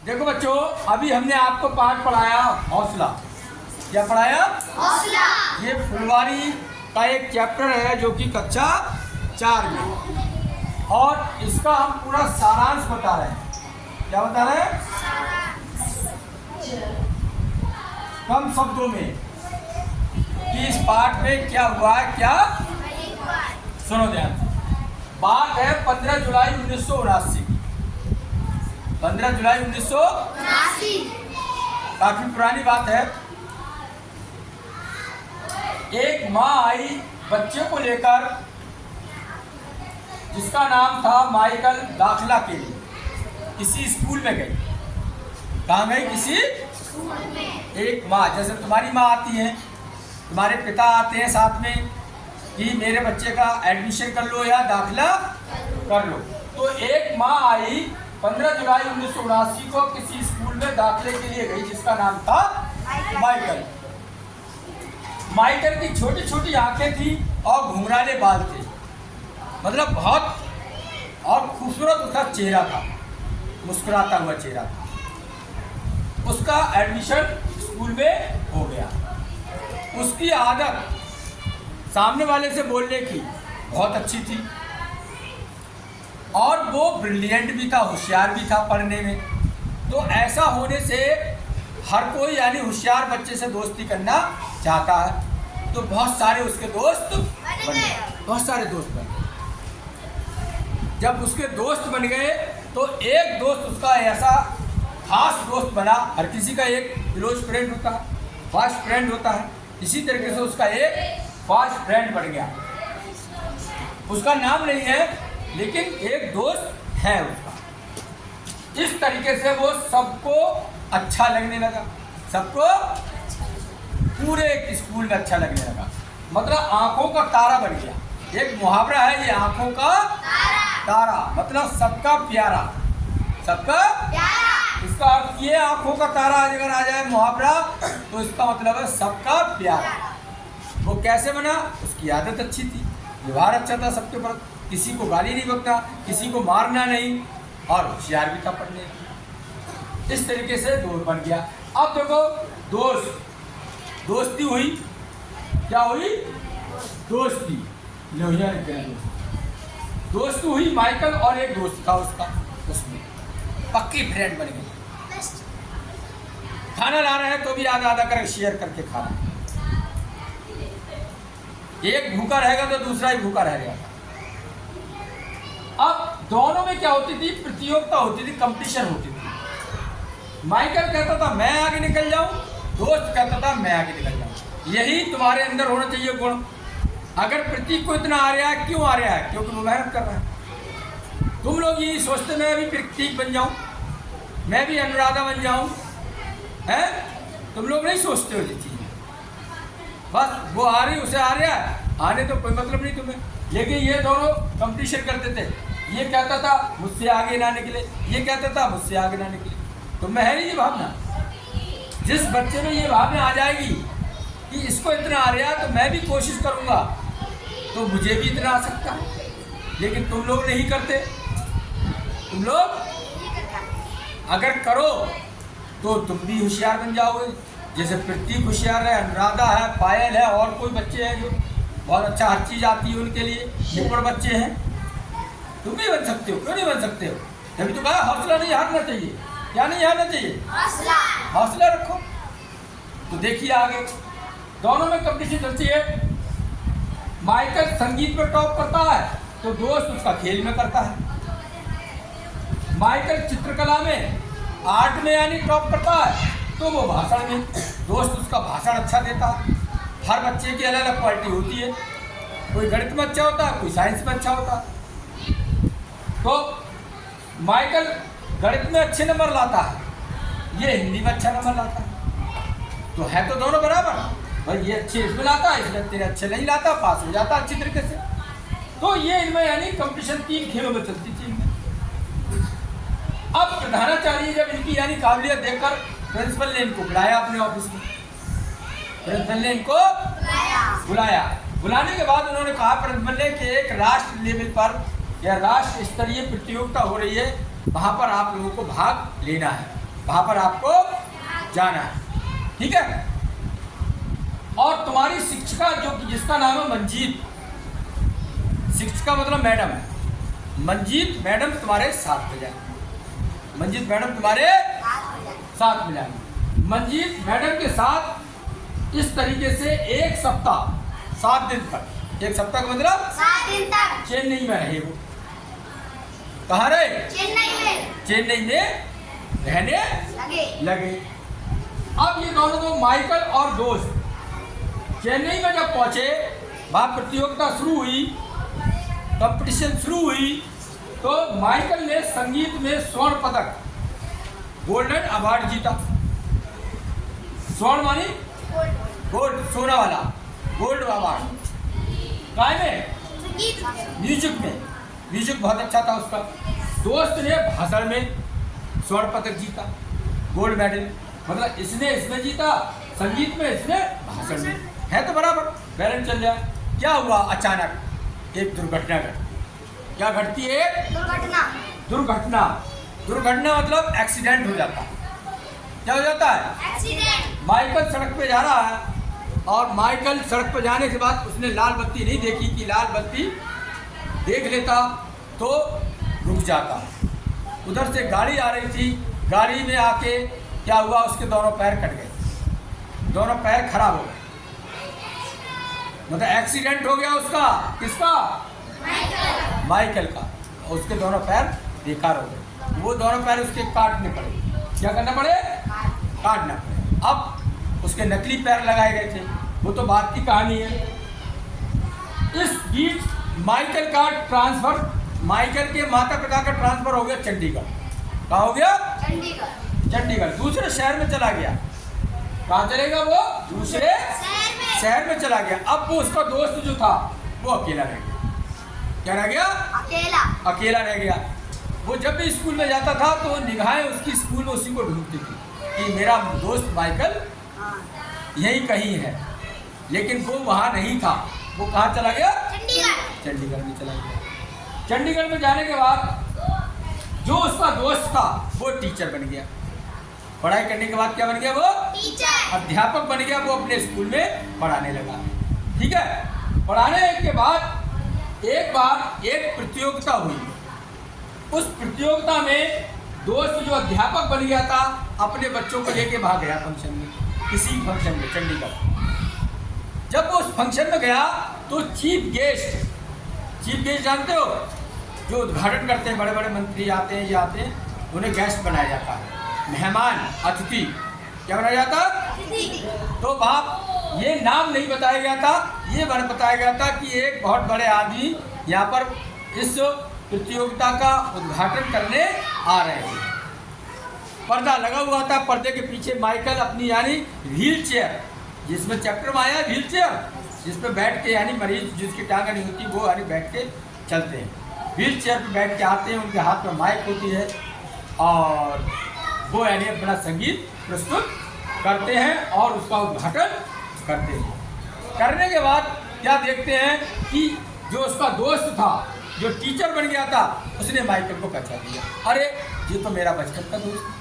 देखो बच्चों, अभी हमने आपको पाठ पढ़ाया हौसला। क्या पढ़ाया? हौसला। ये फुलवारी का एक चैप्टर है जो कि कक्षा 4 में, और इसका हम पूरा सारांश बता रहे हैं। क्या बता रहे हैं? कम शब्दों में कि इस पाठ में क्या हुआ है, क्या सुनो ध्यान से। बात है 15 जुलाई 1979 की। 15 जुलाई 1979 काफी पुरानी बात है। एक माँ आई बच्चे को लेकर, जिसका नाम था माइकल, दाखिला के लिए किसी स्कूल में गई। कहाँ गई? किसी स्कूल में। एक माँ, जैसे तुम्हारी माँ आती है, तुम्हारे पिता आते हैं साथ में कि मेरे बच्चे का एडमिशन कर लो या दाखिला कर लो। तो एक माँ आई 15 जुलाई 1979 को किसी स्कूल में दाखिले के लिए गई, जिसका नाम था माइकल। माइकल की छोटी छोटी आंखें थी और घुंघराले बाल थे, मतलब बहुत और खूबसूरत उसका चेहरा था, मुस्कुराता हुआ चेहरा था। उसका एडमिशन स्कूल में हो गया। उसकी आदत सामने वाले से बोलने की बहुत अच्छी थी, और वो ब्रिलियंट भी था, होशियार भी था पढ़ने में। तो ऐसा होने से हर कोई यानी होशियार बच्चे से दोस्ती करना चाहता है। तो बहुत सारे उसके दोस्त बन गए, बहुत सारे दोस्त बन गए। जब उसके दोस्त बन गए तो एक दोस्त उसका ऐसा खास दोस्त बना। हर किसी का एक क्लोज फ्रेंड होता है, फास्ट फ्रेंड होता है। इसी तरीके से उसका एक फास्ट फ्रेंड बन गया। उसका नाम नहीं है, लेकिन एक दोस्त है उसका। इस तरीके से वो सबको अच्छा लगने लगा, सबको पूरे स्कूल में अच्छा लगने लगा। मतलब आंखों का तारा बन गया। एक मुहावरा है ये, आंखों का तारा, मतलब सबका प्यारा, सबका प्यारा। इसका अर्थ ये, आंखों का तारा अगर आ जाए मुहावरा, तो इसका मतलब है सबका प्यारा। वो कैसे बना? उसकी आदत अच्छी थी, व्यवहार अच्छा था सबके पर, किसी को गाली नहीं बकता, किसी को मारना नहीं, और होशियार भी था पढ़ने। इस तरीके से दोस्त बन गया। अब देखो, दोस्ती हुई। क्या हुई? दोस्ती। दोस्ती हुई माइकल और एक दोस्त था उसका, उसमें पक्की फ्रेंड बन गई। खाना ला रहे हैं तो भी आधा आधा करके शेयर करके खाना। एक भूखा रहेगा तो दूसरा ही भूखा रहेगा। अब दोनों में क्या होती थी? प्रतियोगिता होती थी, कंपटीशन होती थी। माइकल कहता था मैं आगे निकल जाऊं, दोस्त कहता था मैं आगे निकल जाऊं। यही तुम्हारे अंदर होना चाहिए गुण। अगर प्रतीक को इतना आ रहा है, क्यों आ रहा है? क्योंकि वो मेहनत कर रहा है। तुम लोग यही सोचते मैं भी प्रतीक बन जाऊं, मैं भी अनुराधा बन जाऊं, है? तुम लोग नहीं सोचते हो ये चीज। बस वो आ रही, उसे आ रहा है, आने तो कोई मतलब नहीं तुम्हें। लेकिन ये दोनों कंपटीशन करते थे। ये कहता था मुझसे आगे ना निकले, ये कहता था मुझसे आगे ना निकले। तो मैं है नहीं ये भावना। जिस बच्चे में ये भावना आ जाएगी कि इसको इतना आ रहा है तो मैं भी कोशिश करूँगा, तो मुझे भी इतना आ सकता है। लेकिन तुम लोग नहीं करते। तुम लोग अगर करो तो तुम भी होशियार बन जाओगे। जैसे प्रतीक होशियार है, अनुराधा है, पायल है, और कोई बच्चे हैं जो बहुत अच्छा हर चीज़ आती है उनके लिए, निपुण बच्चे हैं। तुम भी बन सकते हो, क्यों नहीं बन सकते हो? तभी तो कहा हौसला नहीं हारना चाहिए। क्या नहीं हारना चाहिए? हौसला। हौसला रखो। तो देखिए आगे दोनों में कंपटीशन चलती है। माइकल संगीत में टॉप करता है तो दोस्त उसका खेल में करता है। माइकल चित्रकला में, आर्ट में यानी टॉप करता है, तो वो भाषण में, दोस्त उसका भाषण अच्छा देता है। हर बच्चे की अलग अलग क्वालिटी होती है। कोई गणित में अच्छा होता है, कोई साइंस में अच्छा होता है। तो माइकल गणित में अच्छे नंबर लाता है, ये हिंदी में अच्छा नंबर लाता है। तो है तो दोनों बराबर। भाई ये अच्छे इसमें लाता है, इसमें तेरे अच्छे नहीं लाता, पास हो जाता अच्छी तरीके से। तो ये इनमें यानी कंपटीशन 3 खेलों में चलती थी इनमें। अब प्रधानाचार्य जब इनकी यानी काबिलियत देखकर प्रिंसिपल ने इनको बुलाया अपने ऑफिस में। प्रिंसिपल ने इनको बुलाया। बुलाने के बाद उन्होंने कहा प्रिंसिपल ने कि एक राष्ट्र लेवल पर या राष्ट्र स्तरीय प्रतियोगिता हो रही है, वहाँ पर आप लोगों को भाग लेना है। वहां पर आपको जाना है, ठीक है। और तुम्हारी शिक्षिका जो जिसका नाम है मंजीत, शिक्षिका मतलब मैडम है, मंजीत मैडम तुम्हारे साथ में जाएंगी, मंजीत मैडम तुम्हारे साथ में जाएंगी। मंजीत मैडम के साथ इस तरीके से एक सप्ताह 7 दिन तक, एक सप्ताह का मतलब 7 दिन तक चेन्नई में रहे वो। कहाँ रहे? चेन्नई में रहने लगे। अब ये दोनों माइकल और दोस्त चेन्नई में जब पहुंचे, वहां प्रतियोगिता शुरू हुई, कंपटीशन शुरू हुई, तो माइकल ने संगीत में स्वर्ण पदक, गोल्डन अवार्ड जीता। स्वर्ण मानी गोल्ड, सोना वाला गोल्ड अवार्ड। काय में? म्यूजिक में, म्यूजिक बहुत अच्छा था उसका। दोस्त ने भाषण में स्वर्ण पदक जीता, गोल्ड मेडल, मतलब इसने जीता संगीत में, इसने भाषण में, है तो बराबर, बैलेंस चल जाए। क्या हुआ? अचानक एक दुर्घटना घटी। क्या घटती है? दुर्घटना। दुर्घटना मतलब एक्सीडेंट हो जाता है। क्या हो जाता है? एक्सीडेंट। माइकल सड़क पे जा रहा है, और माइकल सड़क पर जाने के बाद उसने लाल बत्ती नहीं देखी कि लाल बत्ती देख लेता तो रुक जाता। उधर से गाड़ी आ रही थी, गाड़ी में आके क्या हुआ, उसके दोनों पैर कट गए, दोनों पैर खराब हो गए, मतलब एक्सीडेंट हो गया उसका। किसका? माइकल का। उसके दोनों पैर बेकार हो गए, वो दोनों पैर उसके काटने पड़े। क्या करना पड़े? काटना पड़े। अब उसके नकली पैर लगाए गए थे, वो तो बात की कहानी है। इस बीच माइकल का ट्रांसफर, माइकल के माता पिता का ट्रांसफर हो गया चंडीगढ़। कहाँ हो गया? चंडीगढ़, दूसरे शहर में चला गया। कहाँ चलेगा वो? दूसरे शहर में चला गया। अब वो उसका दोस्त जो था वो अकेला रह गया। क्या रह गया? अकेला रह गया। वो जब भी स्कूल में जाता था तो निगाहें उसकी स्कूल में उसी को ढूंढती थी कि मेरा दोस्त माइकल यहीं कहीं है, लेकिन वो वहाँ नहीं था। वो कहाँ चला गया? चंडीगढ़ में चला गया। चंडीगढ़ में जाने के बाद जो उसका दोस्त था वो टीचर बन गया। पढ़ाई करने के बाद क्या बन गया? वो टीचर, अध्यापक बन गया। वो अपने स्कूल में पढ़ाने लगा, ठीक है। पढ़ाने के बाद एक बार एक प्रतियोगिता हुई। उस प्रतियोगिता में दोस्त जो अध्यापक बन गया था अपने बच्चों को लेके भाग गया फंक्शन में, किसी फंक्शन में चंडीगढ़। जब वो उस फंक्शन में गया तो चीफ गेस्ट जानते हो, जो उद्घाटन करते हैं, बड़े बड़े मंत्री आते हैं, ये आते हैं, उन्हें गेस्ट बनाया जाता है, मेहमान, अतिथि। क्या बनाया जाता? तो वहाँ ये नाम नहीं बताया गया था, ये बताया गया था कि एक बहुत बड़े आदमी यहाँ पर इस प्रतियोगिता का उद्घाटन करने आ रहे थे। पर्दा लगा हुआ था, पर्दे के पीछे माइकल अपनी यानी व्हील चेयर, जिसमें चैप्टर में आया व्हील चेयर, जिसमें बैठ के यानी मरीज जिसकी टांग नहीं होती वो यानी बैठ के चलते हैं, व्हील चेयर पर बैठ के आते हैं। उनके हाथ में माइक होती है और वो यानी अपना संगीत प्रस्तुत करते हैं और उसका उद्घाटन करते हैं। करने के बाद क्या देखते हैं कि जो उसका दोस्त था, जो टीचर बन गया था, उसने माइकल को पहचान दिया। अरे ये तो मेरा बचपन का दोस्त है,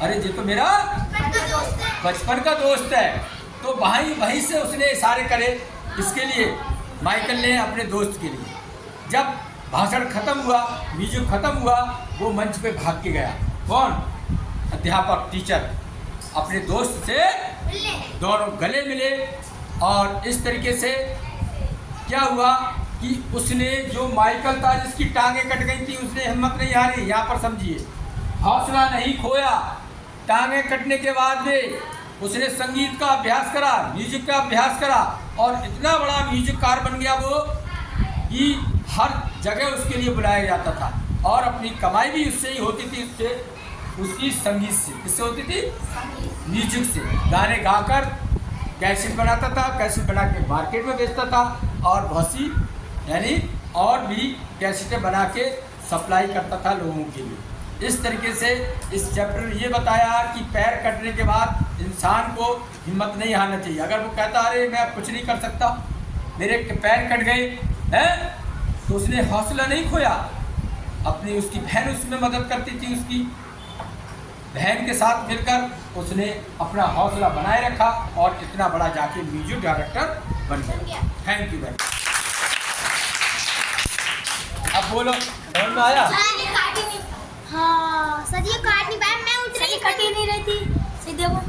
अरे ये तो मेरा बचपन का दोस्त है। तो वहीं से उसने इशारे करे इसके लिए, माइकल ने अपने दोस्त के लिए। जब भाषण खत्म हुआ, म्यूजिक खत्म हुआ, वो मंच पे भाग के गया। कौन? अध्यापक, टीचर, अपने दोस्त से दोनों गले मिले। और इस तरीके से क्या हुआ कि उसने, जो माइकल था जिसकी टांगें कट गई थी, उसने हिम्मत नहीं हारी। यहाँ पर समझिए, हौसला नहीं खोया। टांगें कटने के बाद में उसने संगीत का अभ्यास करा, म्यूजिक का अभ्यास करा, और इतना बड़ा म्यूजिककार बन गया वो कि हर जगह उसके लिए बुलाया जाता था। और अपनी कमाई भी उससे ही होती थी, उसकी संगीत से। किससे होती थी? म्यूजिक से। गाने गाकर कैसेट बनाता था, कैसेट बना के मार्केट में बेचता था, और बहुत सी यानी और भी कैसेटें बना के सप्लाई करता था लोगों के लिए। इस तरीके से इस चैप्टर में ये बताया कि पैर कटने के बाद इंसान को हिम्मत नहीं हारना चाहिए। अगर वो कहता अरे मैं कुछ नहीं कर सकता, मेरे पैर कट गए हैं, तो उसने हौसला नहीं खोया। अपनी उसकी बहन उसमें मदद करती थी उसकी, बहन के साथ मिलकर उसने अपना हौसला बनाए रखा और इतना बड़ा जाके म्यूजिक डायरेक्टर बन गया। थैंक यू बहन। अब बोलो समझ में आया? हाँ सर ये काट नहीं पाया, मैं उतनी कटी नहीं रही थी। देखो